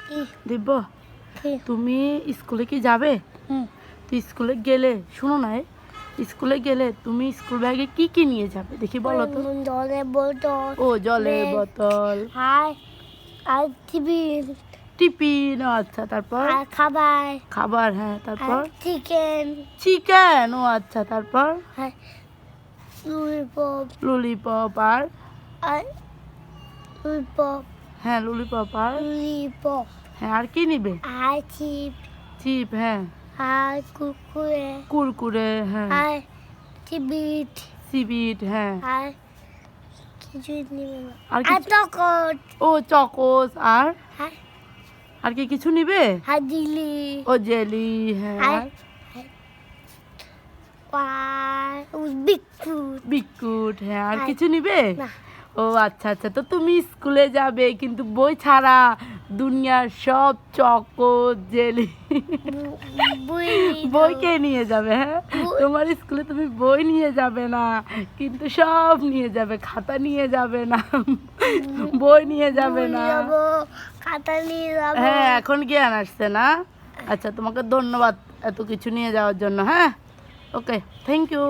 কি দিব কি তুমি স্কুলে কি যাবে? হুম তো স্কুলে গেলে শোনো না স্কুলে গেলে তুমি স্কুল ব্যাগে কি কি নিয়ে যাবে দেখি বলো তো। জলের বোতল ও জলের ব্যাগ, বোতল, আর আর টিফিন টিফিন, ও আচ্ছা, তারপর আর খাবার খাবার, হ্যাঁ, আর তারপর চিকেন চিকেন, ও আচ্ছা, তারপর আর ললিপপ ললিপপ, আর আর ললিপপ হ্যাঁ ললিপপ, আর ললিপপ হ্যাঁ আর কি নিবে? আর চিপ চিপ, হ্যাঁ, আর কুরকুরে কুরকুরে, হ্যাঁ, আর চিবিট সিবিট, হ্যাঁ, আর কিছুই নেবে না আর আর কিছু? চকট ও চকোস, আর আর আর কি কিছু নিবে? আর দিলি ও জেলি, হ্যাঁ, আর বিস্কুট বিস্কুট, হ্যাঁ, আর আর কিছু নিবে? না ও আচ্ছা আচ্ছা, তো তুমি স্কুলে যাবে কিন্তু বই ছাড়া দুনিয়ার সব চকোস জেলি বই বই কে নিয়ে যাবে? হ্যাঁ, বই- তোমার স্কুলে তুমি বই নিয়ে যাবে না, কিন্তু সব নিয়ে যাবে, খাতা নিয়ে যাবে না, বই নিয়ে যাবে না। যাবো খাতা নিয়ে যাবো হ্যাঁ, এখন জ্ঞান আসছে না? আচ্ছা, তোমাকে ধন্যবাদ এত কিছু নিয়ে যাওয়ার জন্য। হ্যাঁ, ওকে, থ্যাংক ইউ।